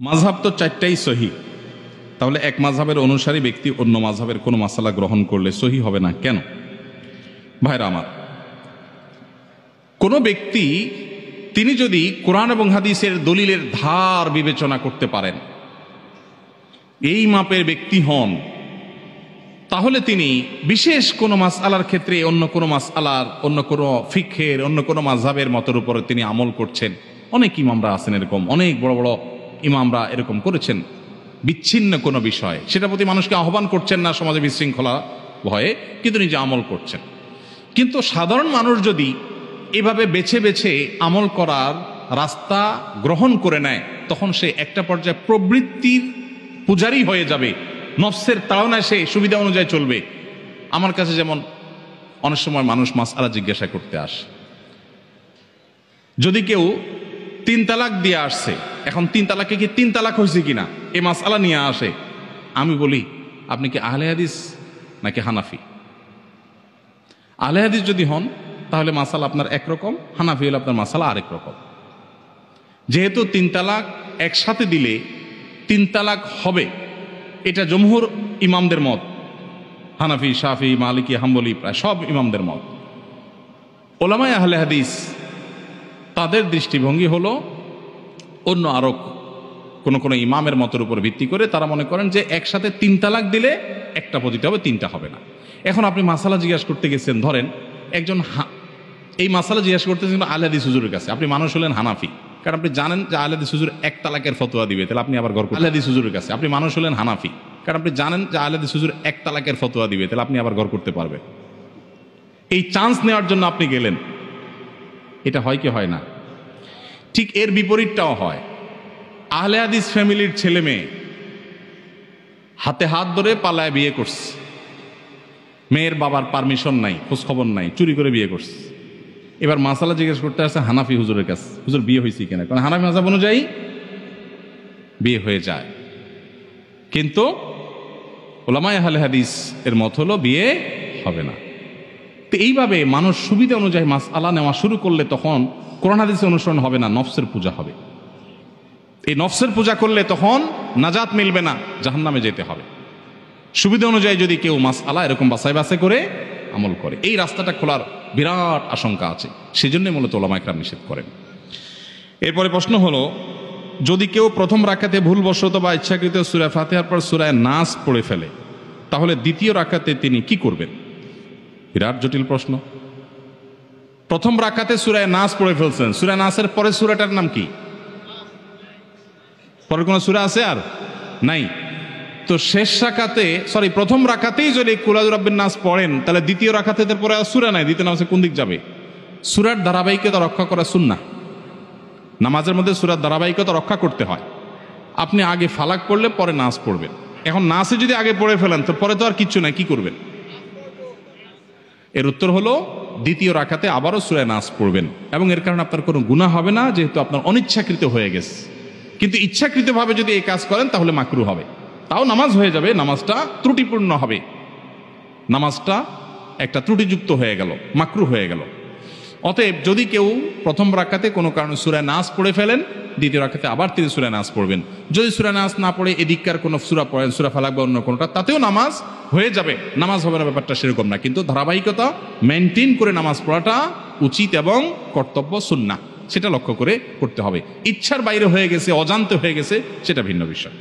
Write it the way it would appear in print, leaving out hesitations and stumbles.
মাযহাব তো চারটাই সহি, তাহলে এক মাযহাবের অনুসারী ব্যক্তি অন্য মাযহাবের কোনো মাসালা গ্রহণ করলে সহি হবে না কেন? ভাইরা আমার, কোনো ব্যক্তি তিনি যদি কোরআন এবং হাদিসের দলিলের ধার বিবেচনা করতে পারেন, এই মাপের ব্যক্তি হন, তাহলে তিনি বিশেষ কোনো মাসআলার ক্ষেত্রে অন্য কোনো মাসআলার, অন্য কোনো ফিকহের, অন্য কোনো মাযহাবের মতের উপরে তিনি আমল করছেন। অনেক ইমামরা আছেন এরকম, অনেক বড় বড় ইমামরা এরকম করেছেন। বিচ্ছিন্ন কোনো বিষয় সেটার প্রতি মানুষকে আহ্বান করছেন না সমাজে বিশৃঙ্খলা ভয়ে, কিন্তু নিজে আমল করছেন। কিন্তু সাধারণ মানুষ যদি এভাবে বেছে বেছে আমল করার রাস্তা গ্রহণ করে নেয়, তখন সে একটা পর্যায়ে প্রবৃত্তির পূজারি হয়ে যাবে, নফসের তাড়নায় সে সুবিধা অনুযায়ী চলবে। আমার কাছে যেমন অনেক সময় মানুষ মাসআলা জিজ্ঞাসা করতে আসে, যদি কেউ 3 তালাক দিয়ে আসছে, এখন 3 তালাকে কি 3 তালাক হয়েছে কিনা এই মাসআলা নিয়ে আসে, আমি বলি আপনি কি আহলে হাদিস নাকি হানাফি? আহলে হাদিস যদি হন তাহলে মাসালা আপনার একরকম, হানাফি হলে আপনার মাসালা আরেক রকম। যেহেতু 3 তালাক একসাথে দিলে 3 তালাক হবে, এটা জমহুর ইমামদের মত, হানাফি, শাফি, মালিকি, হাম্বলি, প্রায় সব ইমামদের মত। ওলামায়ে আহলে হাদিস তাদের দৃষ্টিভঙ্গি হলো অন্য আরো কোন ইমামের মতের উপর ভিত্তি করে তারা মনে করেন যে একসাথে 3 তালাক দিলে একটা পদ্ধতি হবে, 3টা হবে না। এখন আপনি মাসালা জিজ্ঞাসা করতে গেছেন, ধরেন একজন এই মাসালা জিজ্ঞাসা করতেছেন আহলে হাদিস হুজুরের কাছে, আপনি মানুষ হলেন হানাফি, কারণ আপনি জানেন যে আহলে হাদিস হুজুর 1 তালাকের ফতোয়া দিবে, তাহলে আপনি আবার আহলে হাদিস হুজুরের কাছে, আপনি মানুষ হলেন হানাফি, কারণ আপনি জানেন যে আহলে হাদিস হুজুর 1 তালাকের ফতোয়া দিবে, তাহলে আপনি আবার করতে পারবেন। এই চান্স নেওয়ার জন্য আপনি গেলেন, এটা হয় কি হয় না? ঠিক এর বিপরীতটাও হয়। আহলে হাদিস ফ্যামিলির ছেলে মেয়ে হাতে হাত ধরে পালায় বিয়ে করছে, মেয়ের বাবার পারমিশন নাই, খোঁজ খবর নাই, চুরি করে বিয়ে করছে। এবার মাসালা জিজ্ঞেস করতে আসছে হানাফি হুজুরের কাছে, হুজুর বিয়ে হয়েছে কিনা? কারণ হানাফি মাযহাব অনুযায়ী বিয়ে হয়ে যায়, কিন্তু উলামায়ে আহলে হাদিস এর মত হলো বিয়ে হবে না। তো এইভাবে মানুষ সুবিধা অনুযায়ী মাসআলা নেওয়া শুরু করলে তখন কোরআন হাদিসের অনুসরণ হবে না, নফসের পূজা হবে। এই নফসের পূজা করলে তখন নাজাত মিলবে না, জাহান্নামে যেতে হবে। সুবিধা অনুযায়ী যদি কেউ মাসআলা এরকম বাছাই বাছাই করে আমল করে, এই রাস্তাটা খোলার বিরাট আশঙ্কা আছে, সেজন্য মূলত উলামায়ে কেরাম নিষেধ করেন। এরপরে প্রশ্ন হলো, যদি কেউ প্রথম রাকাতে ভুলবশত বা ইচ্ছাকৃত সূরা ফাতিহার পর সূরা নাস পড়ে ফেলে, তাহলে দ্বিতীয় রাকাতে তিনি কি করবেন? বিরাট জটিল প্রশ্ন। প্রথম রাকাতে সূরা নাস পড়ে ফেলছেন, সূরা নাসের পরের সূরাটার নাম কি? পরের কোন সূরা আছে আর নাই? তো শেষ রাকাতে, প্রথম রাকাতেই যদি কুল আউযু বিরাব্বিন নাস পড়েন, তাহলে দ্বিতীয় রাকাতে পরে আর সূরা নাই, দ্বিতীয় নামাজে কোন দিক যাবে? সূরার ধারাবাহিকতা রক্ষা করা সুন্নাহ। নামাজের মধ্যে সূরার ধারাবাহিকতা রক্ষা করতে হয়। আপনি আগে ফালাক পড়লে পরে নাস পড়বেন। এখন নাসে যদি আগে পড়ে ফেলেন তো পরে তো আর কিচ্ছু নাই, কি করবেন? এর উত্তর হলো দ্বিতীয় রাকাতে আবারও সূরা নাস পড়বেন, এবং এর কারণে আপনার কোনো গুনাহ হবে না, যেহেতু আপনার অনিচ্ছাকৃত হয়ে গেছে। কিন্তু ইচ্ছাকৃতভাবে যদি এই কাজ করেন তাহলে মাকরুহ হবে, তাও নামাজ হয়ে যাবে, নামাজটা ত্রুটিপূর্ণ হবে, নামাজটা একটা ত্রুটিযুক্ত হয়ে গেল, মাকরুহ হয়ে গেল। অতএব যদি কেউ প্রথম রাকাতে কোনো কারণে সূরা নাস পড়ে ফেলেন, দ্বিতীয় রাকাতে আবার তিনি সূরা নাস পড়বেন। যদি সূরা নাস না পড়ে এদিককার কোনো সূরা পড়েন, সূরা ফালাক বা অন্য কোনোটা, তাতেও নামাজ হয়ে যাবে, নামাজ হবে না, ব্যাপারটা সেরকম না। কিন্তু ধারাবাহিকতা মেনটেন করে নামাজ পড়াটা উচিত এবং কর্তব্য, সুন্নাহ, সেটা লক্ষ্য করে করতে হবে। ইচ্ছার বাইরে হয়ে গেছে, অজান্তে হয়ে গেছে, সেটা ভিন্ন বিষয়।